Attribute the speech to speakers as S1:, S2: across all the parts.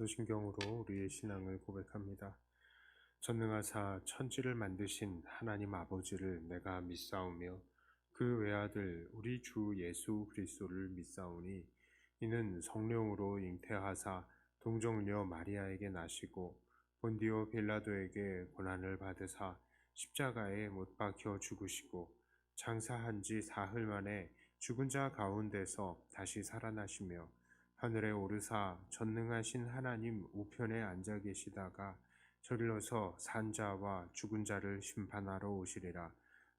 S1: 사도신경으로 우리의 신앙을 고백합니다. 전능하사 천지를 만드신 하나님 아버지를 내가 믿사오며 그 외아들 우리 주 예수 그리스도를 믿사오니 이는 성령으로 잉태하사 동정녀 마리아에게 나시고 본디오 빌라도에게 고난을 받으사 십자가에 못 박혀 죽으시고 장사한 지 사흘 만에 죽은 자 가운데서 다시 살아나시며 하늘에 오르사 전능하신 하나님 우편에 앉아 계시다가 저rir러서 산자와 죽은 자를 심판하러 오시리라.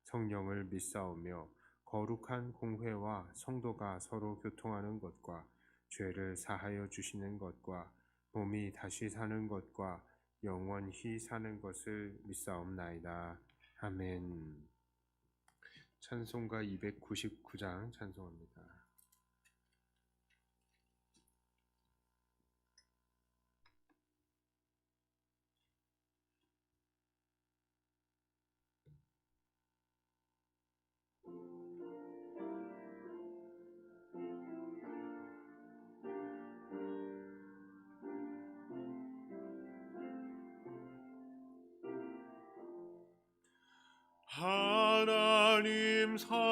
S1: 성령을 믿사오며 거룩한 공회와 성도가 서로 교통하는 것과 죄를 사하여 주시는 것과 몸이 다시 사는 것과 영원히 사는 것을 믿사옵나이다. 아멘. 찬송가 299장 찬송합니다.
S2: 하나님 사랑은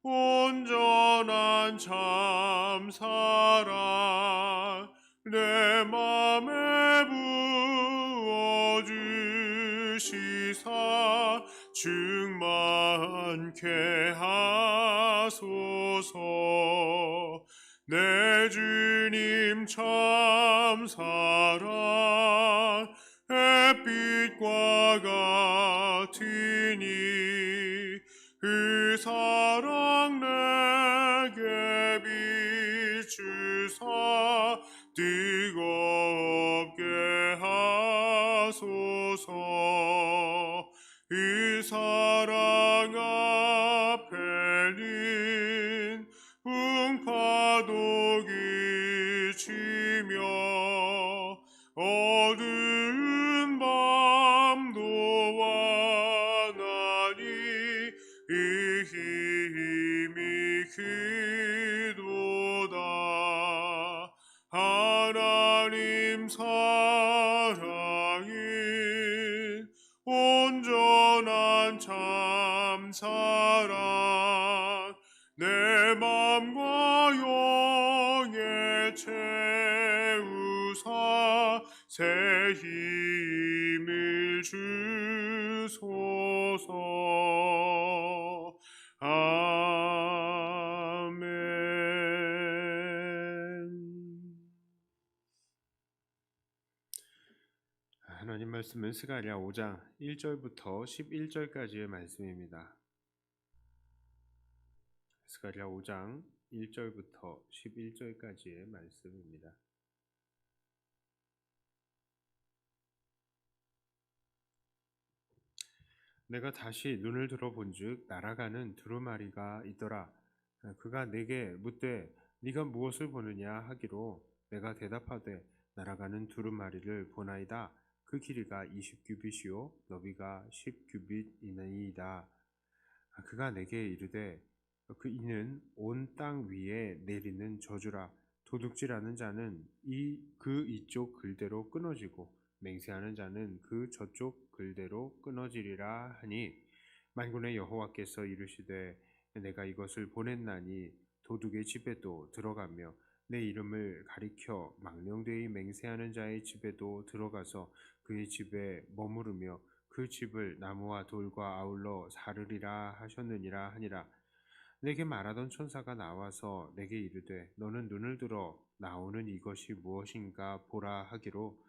S2: 온전한 참 사랑 내 맘에 부어주시사 충만케 하소서. 내 주님 참 사랑 햇빛과 같으니 그 사랑 내게 비추사 뜨겁게 하소서. 그 사랑 앞에는 풍파도 그치며 어두운 밤도 완하니 이 힘이 크도다. 하나님 사랑은 온전한 참 사랑 내 맘과 영에 채우사 새 힘을 주소서. 아멘.
S1: 하나님 말씀은 스가랴 5장 1절부터 11절까지의 말씀입니다. 스가랴 5장 1절부터 11절까지의 말씀입니다. 내가 다시 눈을 들어본즉 날아가는 두루마리가 있더라. 그가 내게 묻되 네가 무엇을 보느냐 하기로 내가 대답하되 날아가는 두루마리를 보나이다. 그 길이가 20규빗이요 너비가 10규빗이니이다. 그가 내게 이르되 그 이는 온 땅 위에 내리는 저주라. 도둑질하는 자는 이쪽 글대로 끊어지고 맹세하는 자는 그 저쪽 글대로 끊어지리라 하니 만군의 여호와께서 이르시되 내가 이것을 보냈나니 도둑의 집에도 들어가며 내 이름을 가리켜 망령되이 맹세하는 자의 집에도 들어가서 그의 집에 머무르며 그 집을 나무와 돌과 아울러 사르리라 하셨느니라 하니라. 내게 말하던 천사가 나와서 내게 이르되 너는 눈을 들어 나오는 이것이 무엇인가 보라 하기로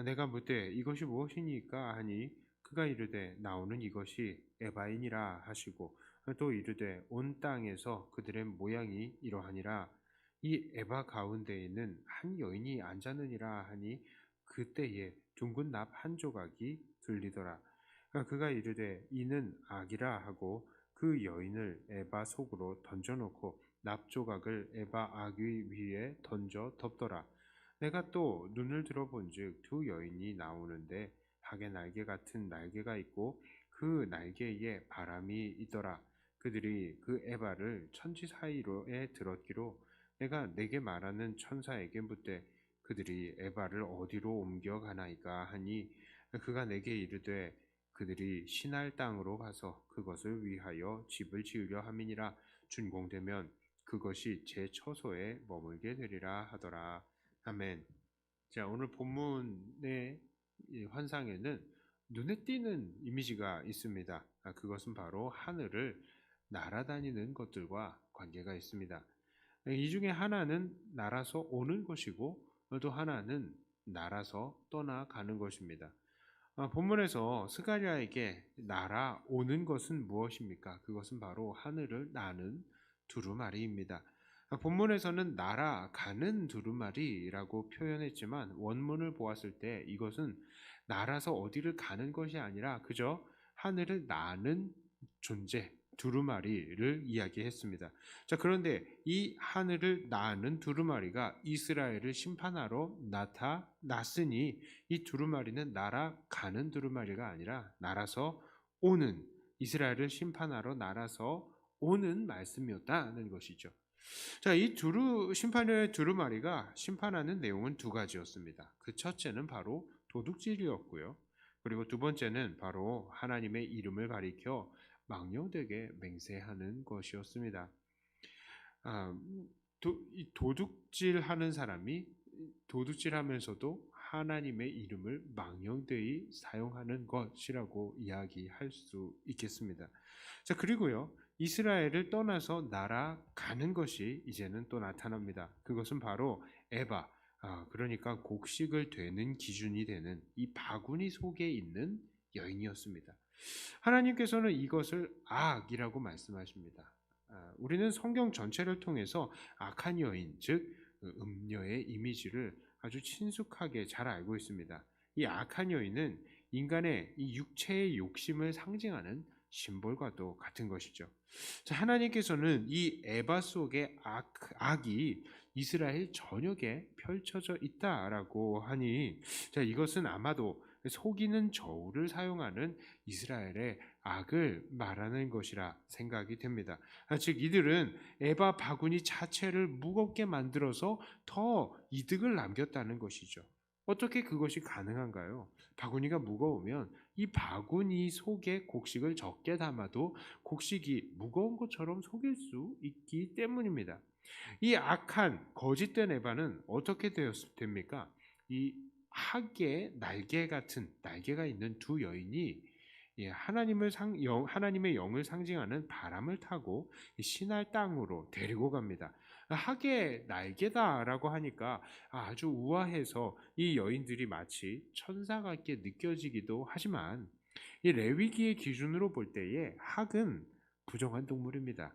S1: 내가 묻되 이것이 무엇이니까 하니 그가 이르되 나오는 이것이 에바인이라 하시고 또 이르되 온 땅에서 그들의 모양이 이러하니라. 이 에바 가운데에는 한 여인이 앉았느니라 하니 그때에 둥근 납 한 조각이 들리더라. 그가 이르되 이는 악이라 하고 그 여인을 에바 속으로 던져놓고 납 조각을 에바 아귀 위에 던져 덮더라. 내가 또 눈을 들어본즉 두 여인이 나오는데 학의 날개 같은 날개가 있고 그 날개에 바람이 있더라. 그들이 그 에바를 천지 사이로에 들었기로 내가 내게 말하는 천사에게 묻되 그들이 에바를 어디로 옮겨가나이까 하니 그가 내게 이르되 그들이 시날 땅으로 가서 그것을 위하여 집을 지으려 함이니라. 준공되면 그것이 제 처소에 머물게 되리라 하더라. 아멘. 자, 오늘 본문의 이 환상에는 눈에 띄는 이미지가 있습니다. 그것은 바로 하늘을 날아다니는 것들과 관계가 있습니다. 이 중에 하나는 날아서 오는 것이고 또 하나는 날아서 떠나가는 것입니다. 본문에서 스가랴에게 날아오는 것은 무엇입니까? 그것은 바로 하늘을 나는 두루마리입니다. 본문에서는 날아가는 두루마리라고 표현했지만 원문을 보았을 때 이것은 날아서 어디를 가는 것이 아니라 그저 하늘을 나는 존재, 두루마리를 이야기했습니다. 자, 그런데 이 하늘을 나는 두루마리가 이스라엘을 심판하러 나타났으니 이 두루마리는 날아가는 두루마리가 아니라 날아서 오는, 이스라엘을 심판하러 날아서 오는 말씀이었다는 것이죠. 자, 이 심판의 두루마리가 심판하는 내용은 두 가지였습니다. 그 첫째는 바로 도둑질이었고요. 그리고 두 번째는 바로 하나님의 이름을 가리켜 망령되게 맹세하는 것이었습니다. 이 도둑질하는 사람이 도둑질하면서도 하나님의 이름을 망령되이 사용하는 것이라고 이야기할 수 있겠습니다. 자, 그리고요, 이스라엘을 떠나서 날아가는 것이 이제는 또 나타납니다. 그것은 바로 에바, 그러니까 곡식을 되는 기준이 되는 이 바구니 속에 있는 여인이었습니다. 하나님께서는 이것을 악이라고 말씀하십니다. 우리는 성경 전체를 통해서 악한 여인, 즉 음녀의 이미지를 아주 친숙하게 잘 알고 있습니다. 이 악한 여인은 인간의 이 육체의 욕심을 상징하는 심볼과도 같은 것이죠. 자, 하나님께서는 이 에바 속의 악이 이스라엘 전역에 펼쳐져 있다라고 하니, 자, 이것은 아마도 속이는 저울을 사용하는 이스라엘의 악을 말하는 것이라 생각이 됩니다. 즉 이들은 에바 바구니 자체를 무겁게 만들어서 더 이득을 남겼다는 것이죠. 어떻게 그것이 가능한가요? 바구니가 무거우면 이 바구니 속에 곡식을 적게 담아도 곡식이 무거운 것처럼 속일 수 있기 때문입니다. 이 악한 거짓된 에바는 어떻게 됩니까? 이 학의 날개 같은 날개가 있는 두 여인이 하나님의 영을 상징하는 바람을 타고 시날 땅으로 데리고 갑니다. 학의 날개다라고 하니까 아주 우아해서 이 여인들이 마치 천사 같게 느껴지기도 하지만 이 레위기의 기준으로 볼 때에 학은 부정한 동물입니다.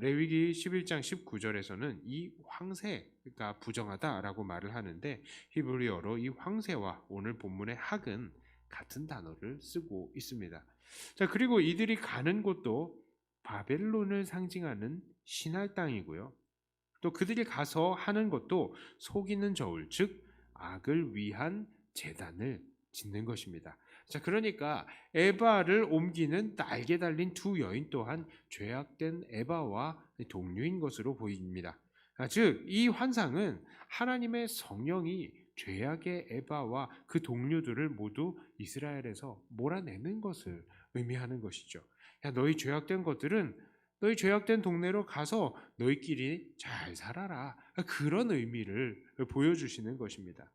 S1: 레위기 11장 19절에서는 이 황새가 부정하다라고 말을 하는데 히브리어로 이 황새와 오늘 본문의 학은 같은 단어를 쓰고 있습니다. 자, 그리고 이들이 가는 곳도 바벨론을 상징하는 신할 땅이고요. 또 그들이 가서 하는 것도 속이는 저울, 즉 악을 위한 제단을 짓는 것입니다. 자, 그러니까 에바를 옮기는 날개 달린 두 여인 또한 죄악된 에바와 동류인 것으로 보입니다. 즉, 이 환상은 하나님의 성령이 죄악의 에바와 그 동료들을 모두 이스라엘에서 몰아내는 것을 의미하는 것이죠. 야, 너희 죄악된 것들은 너희 죄악된 동네로 가서 너희끼리 잘 살아라. 그런 의미를 보여주시는 것입니다.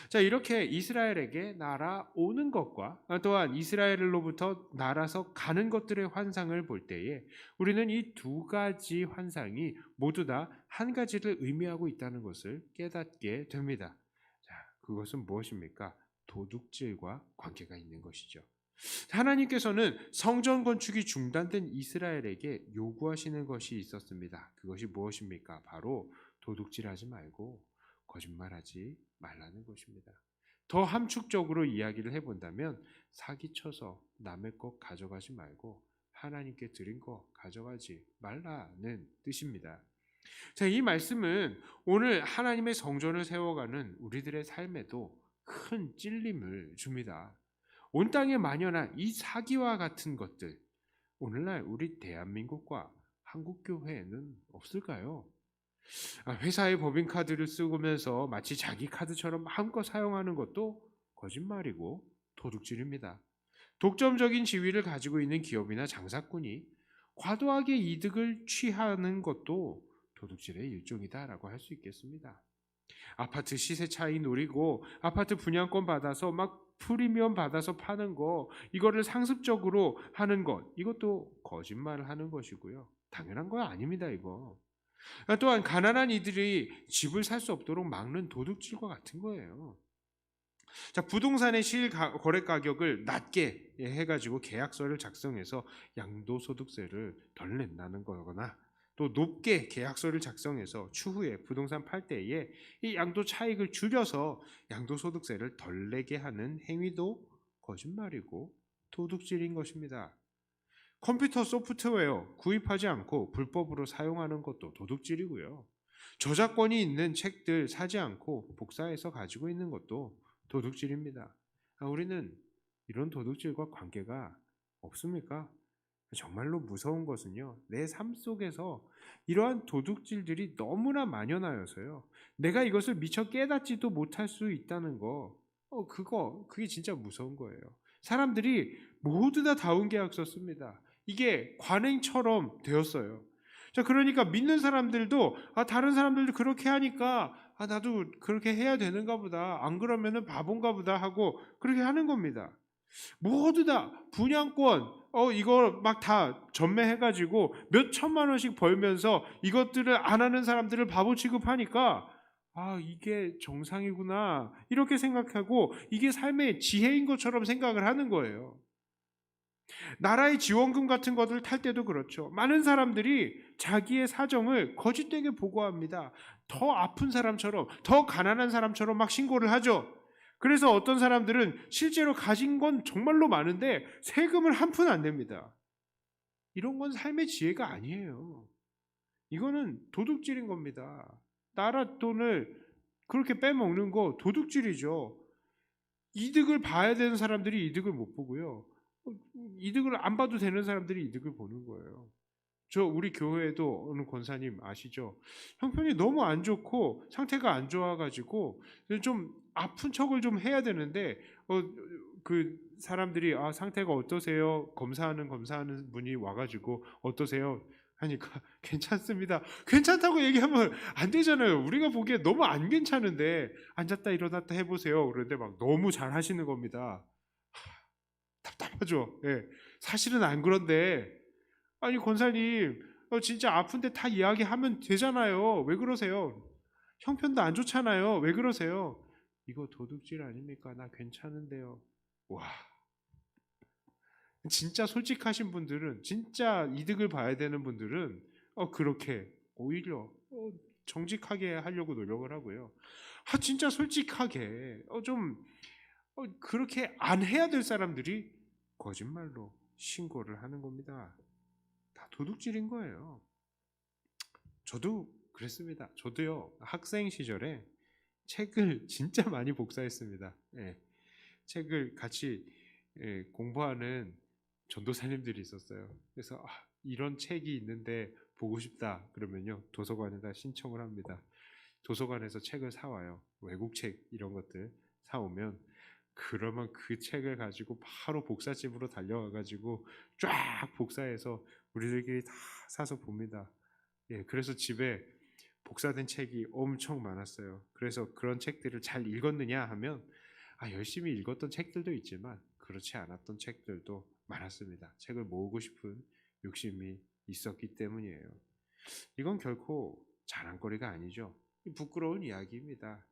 S1: 자, 이렇게 이스라엘에게 날아오는 것과 또한 이스라엘로부터 날아서 가는 것들의 환상을 볼 때에 우리는 이 두 가지 환상이 모두 다 한 가지를 의미하고 있다는 것을 깨닫게 됩니다. 자, 그것은 무엇입니까? 도둑질과 관계가 있는 것이죠. 하나님께서는 성전 건축이 중단된 이스라엘에게 요구하시는 것이 있었습니다. 그것이 무엇입니까? 바로 도둑질하지 말고 거짓말하지 말라는 것입니다. 더 함축적으로 이야기를 해본다면 사기쳐서 남의 것 가져가지 말고 하나님께 드린 거 가져가지 말라는 뜻입니다. 자, 이 말씀은 오늘 하나님의 성전을 세워가는 우리들의 삶에도 큰 찔림을 줍니다. 온 땅에 만연한 이 사기와 같은 것들, 오늘날 우리 대한민국과 한국교회에는 없을까요? 회사의 법인카드를 쓰면서 마치 자기 카드처럼 마음껏 사용하는 것도 거짓말이고 도둑질입니다. 독점적인 지위를 가지고 있는 기업이나 장사꾼이 과도하게 이득을 취하는 것도 도둑질의 일종이다라고 할 수 있겠습니다. 아파트 시세 차이 노리고 아파트 분양권 받아서 막 프리미엄 받아서 파는 거, 이거를 상습적으로 하는 것, 이것도 거짓말을 하는 것이고요. 당연한 거 아닙니다, 이거. 또한 가난한 이들이 집을 살 수 없도록 막는 도둑질과 같은 거예요. 자, 부동산의 실거래 가격을 낮게 해가지고 계약서를 작성해서 양도소득세를 덜 낸다는 거거나, 또 높게 계약서를 작성해서 추후에 부동산 팔 때에 이 양도 차익을 줄여서 양도소득세를 덜 내게 하는 행위도 거짓말이고 도둑질인 것입니다. 컴퓨터 소프트웨어 구입하지 않고 불법으로 사용하는 것도 도둑질이고요. 저작권이 있는 책들 사지 않고 복사해서 가지고 있는 것도 도둑질입니다. 우리는 이런 도둑질과 관계가 없습니까? 정말로 무서운 것은요, 내 삶 속에서 이러한 도둑질들이 너무나 만연하여서요, 내가 이것을 미처 깨닫지도 못할 수 있다는 거, 그게 진짜 무서운 거예요. 사람들이 모두 다 다운계약서 씁니다. 이게 관행처럼 되었어요. 자, 그러니까 믿는 사람들도 다른 사람들도 그렇게 하니까 나도 그렇게 해야 되는가 보다, 안 그러면은 바본가 보다 하고 그렇게 하는 겁니다. 모두 다 분양권 이거 막 다 전매해가지고 몇 천만 원씩 벌면서 이것들을 안 하는 사람들을 바보 취급하니까 이게 정상이구나 이렇게 생각하고 이게 삶의 지혜인 것처럼 생각을 하는 거예요. 나라의 지원금 같은 것을 탈 때도 그렇죠. 많은 사람들이 자기의 사정을 거짓되게 보고합니다. 더 아픈 사람처럼, 더 가난한 사람처럼 막 신고를 하죠. 그래서 어떤 사람들은 실제로 가진 건 정말로 많은데 세금을 한 푼 안 냅니다. 이런 건 삶의 지혜가 아니에요. 이거는 도둑질인 겁니다. 나라 돈을 그렇게 빼먹는 거 도둑질이죠. 이득을 봐야 되는 사람들이 이득을 못 보고요. 이득을 안 봐도 되는 사람들이 이득을 보는 거예요. 우리 교회에도 어느 권사님 아시죠? 형편이 너무 안 좋고 상태가 안 좋아가지고 좀 아픈 척을 좀 해야 되는데 그 사람들이 상태가 어떠세요? 검사하는 분이 와가지고 어떠세요? 하니까 괜찮습니다. 괜찮다고 얘기하면 안 되잖아요. 우리가 보기에 너무 안 괜찮은데 앉았다 일어났다 해보세요. 그런데 막 너무 잘 하시는 겁니다. 답답하죠. 예. 사실은 안 그런데 아니 권사님 진짜 아픈데 다 이야기하면 되잖아요. 왜 그러세요? 형편도 안 좋잖아요. 왜 그러세요? 이거 도둑질 아닙니까? 나 괜찮은데요. 와, 진짜 솔직하신 분들은, 진짜 이득을 봐야 되는 분들은 그렇게 오히려 정직하게 하려고 노력을 하고요. 진짜 솔직하게 좀 그렇게 안 해야 될 사람들이 거짓말로 신고를 하는 겁니다. 다 도둑질인 거예요. 저도 그랬습니다. 저도요, 학생 시절에 책을 진짜 많이 복사했습니다. 예, 책을 같이 공부하는 전도사님들이 있었어요. 그래서 이런 책이 있는데 보고 싶다 그러면요, 도서관에다 신청을 합니다. 도서관에서 책을 사와요. 외국 책 이런 것들 사오면 그러면 그 책을 가지고 바로 복사집으로 달려가가지고 쫙 복사해서 우리들끼리 다 사서 봅니다. 예, 그래서 집에 복사된 책이 엄청 많았어요. 그래서 그런 책들을 잘 읽었느냐 하면 열심히 읽었던 책들도 있지만 그렇지 않았던 책들도 많았습니다. 책을 모으고 싶은 욕심이 있었기 때문이에요. 이건 결코 자랑거리가 아니죠. 부끄러운 이야기입니다.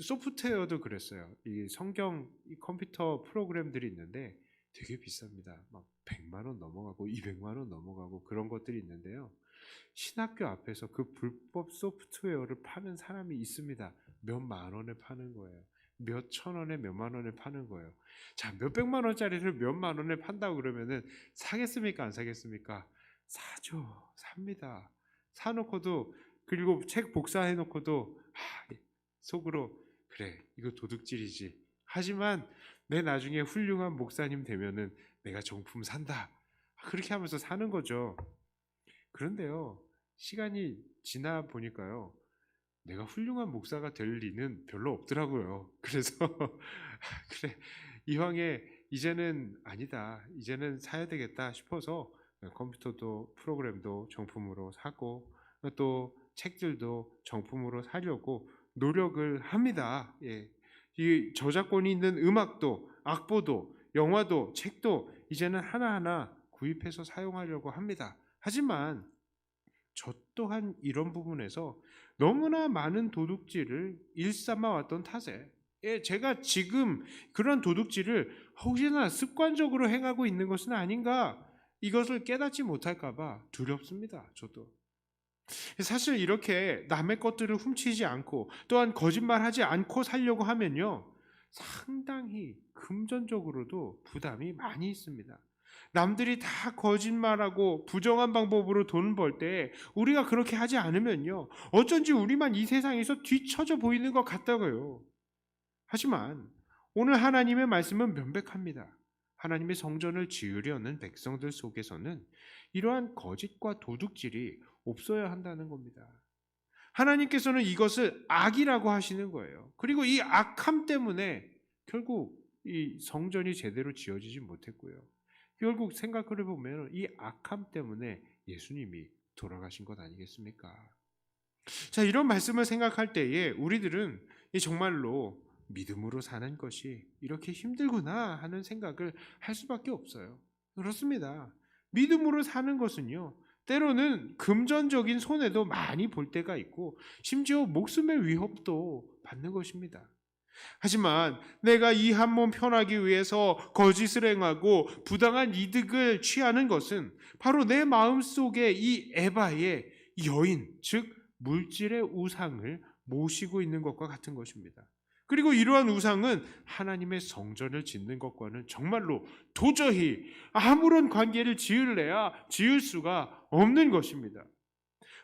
S1: 소프트웨어도 그랬어요. 이 성경 이 컴퓨터 프로그램들이 있는데 되게 비쌉니다. 막 100만 원 넘어가고 200만 원 넘어가고 그런 것들이 있는데요. 신학교 앞에서 그 불법 소프트웨어를 파는 사람이 있습니다. 몇만 원에 파는 거예요. 몇천 원에 몇만 원에 파는 거예요. 자, 몇백만 원짜리를 몇만 원에 판다고 그러면은 사겠습니까? 안 사겠습니까? 사죠. 삽니다. 사놓고도, 그리고 책 복사해놓고도 속으로 그래, 이거 도둑질이지. 하지만 내 나중에 훌륭한 목사님 되면은 내가 정품 산다. 그렇게 하면서 사는 거죠. 그런데요, 시간이 지나 보니까요. 내가 훌륭한 목사가 될 리는 별로 없더라고요. 그래서 그래 이왕에 이제는 아니다. 이제는 사야 되겠다 싶어서 컴퓨터도 프로그램도 정품으로 사고 또 책들도 정품으로 사려고 노력을 합니다. 예. 이 저작권이 있는 음악도 악보도 영화도 책도 이제는 하나하나 구입해서 사용하려고 합니다. 하지만 저 또한 이런 부분에서 너무나 많은 도둑질을 일삼아 왔던 탓에 제가 지금 그런 도둑질을 혹시나 습관적으로 행하고 있는 것은 아닌가 이것을 깨닫지 못할까 봐 두렵습니다. 저도. 사실 이렇게 남의 것들을 훔치지 않고 또한 거짓말하지 않고 살려고 하면요. 상당히 금전적으로도 부담이 많이 있습니다. 남들이 다 거짓말하고 부정한 방법으로 돈 벌 때 우리가 그렇게 하지 않으면요. 어쩐지 우리만 이 세상에서 뒤처져 보이는 것 같다고요. 하지만 오늘 하나님의 말씀은 명백합니다. 하나님의 성전을 지으려는 백성들 속에서는 이러한 거짓과 도둑질이 없어야 한다는 겁니다. 하나님께서는 이것을 악이라고 하시는 거예요. 그리고 이 악함 때문에 결국 이 성전이 제대로 지어지지 못했고요. 결국 생각을 해보면 이 악함 때문에 예수님이 돌아가신 것 아니겠습니까? 자, 이런 말씀을 생각할 때에 우리들은 정말로 믿음으로 사는 것이 이렇게 힘들구나 하는 생각을 할 수밖에 없어요. 그렇습니다. 믿음으로 사는 것은요, 때로는 금전적인 손해도 많이 볼 때가 있고, 심지어 목숨의 위협도 받는 것입니다. 하지만 내가 이 한 몸 편하기 위해서 거짓을 행하고 부당한 이득을 취하는 것은 바로 내 마음속에 이 에바의 여인, 즉 물질의 우상을 모시고 있는 것과 같은 것입니다. 그리고 이러한 우상은 하나님의 성전을 짓는 것과는 정말로 도저히 아무런 관계를 지을 수가 없는 것입니다.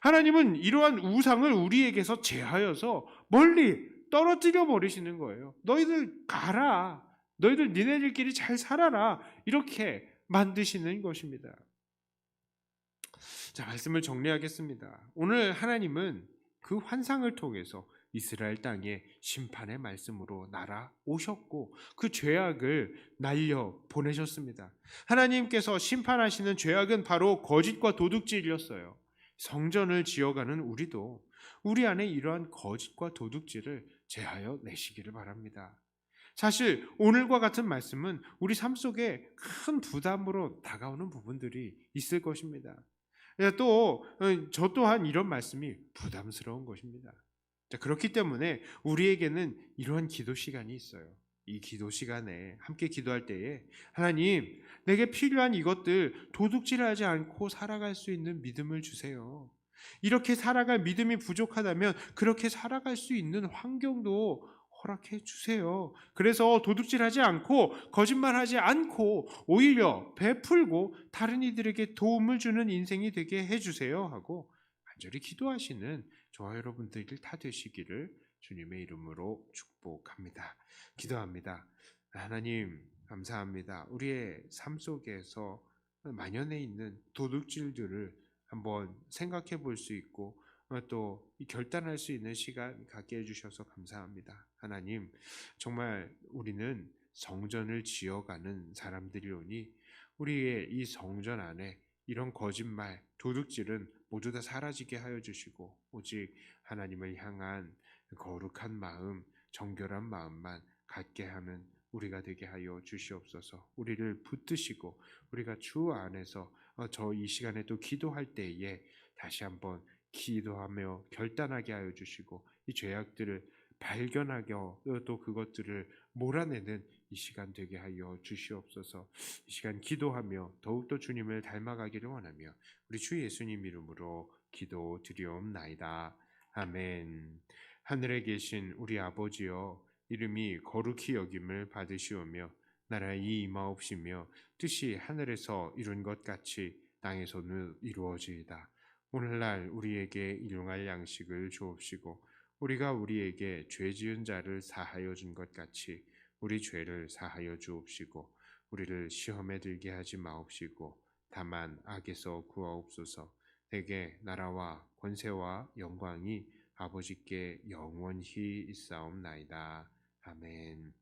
S1: 하나님은 이러한 우상을 우리에게서 제하여서 멀리 떨어뜨려 버리시는 거예요. 너희들 가라. 너희들 니네들끼리 잘 살아라. 이렇게 만드시는 것입니다. 자, 말씀을 정리하겠습니다. 오늘 하나님은 그 환상을 통해서 이스라엘 땅에 심판의 말씀으로 날아오셨고 그 죄악을 날려 보내셨습니다. 하나님께서 심판하시는 죄악은 바로 거짓과 도둑질이었어요. 성전을 지어가는 우리도 우리 안에 이러한 거짓과 도둑질을 제하여 내시기를 바랍니다. 사실 오늘과 같은 말씀은 우리 삶 속에 큰 부담으로 다가오는 부분들이 있을 것입니다. 또 저 또한 이런 말씀이 부담스러운 것입니다. 자, 그렇기 때문에 우리에게는 이러한 기도 시간이 있어요. 이 기도 시간에 함께 기도할 때에 하나님, 내게 필요한 이것들 도둑질하지 않고 살아갈 수 있는 믿음을 주세요. 이렇게 살아갈 믿음이 부족하다면 그렇게 살아갈 수 있는 환경도 허락해 주세요. 그래서 도둑질하지 않고 거짓말하지 않고 오히려 베풀고 다른 이들에게 도움을 주는 인생이 되게 해 주세요 하고 간절히 기도하시는 저와 여러분들이 다 되시기를 주님의 이름으로 축복합니다. 기도합니다. 하나님 감사합니다. 우리의 삶 속에서 만연해 있는 도둑질들을 한번 생각해 볼 수 있고 또 결단할 수 있는 시간 갖게 해주셔서 감사합니다. 하나님, 정말 우리는 성전을 지어가는 사람들이오니 우리의 이 성전 안에 이런 거짓말, 도둑질은 모두 다 사라지게 하여 주시고 오직 하나님을 향한 거룩한 마음, 정결한 마음만 갖게 하는 우리가 되게 하여 주시옵소서. 우리를 붙드시고 우리가 주 안에서 저 이 시간에 또 기도할 때에 다시 한번 기도하며 결단하게 하여 주시고 이 죄악들을 발견하게 또 그것들을 몰아내는 이 시간 되게 하여 주시옵소서. 이 시간 기도하며 더욱더 주님을 닮아가기를 원하며 우리 주 예수님 이름으로 기도드리옵나이다. 아멘. 하늘에 계신 우리 아버지여, 이름이 거룩히 여김을 받으시오며 나라의 임하옵시며 뜻이 하늘에서 이룬 것 같이 땅에서는 이루어지이다. 오늘날 우리에게 일용할 양식을 주옵시고 우리가 우리에게 죄 지은 자를 사하여 준 것 같이 우리 죄를 사하여 주옵시고 우리를 시험에 들게 하지 마옵시고 다만 악에서 구하옵소서. 대개 나라와 권세와 영광이 아버지께 영원히 있사옵나이다. 아멘.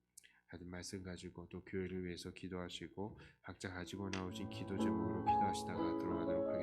S1: 하는 말씀 가지고 또 교회를 위해서 기도하시고 각자 가지고 나오신 기도 제목으로 기도하시다가 들어가도록 하겠습니다.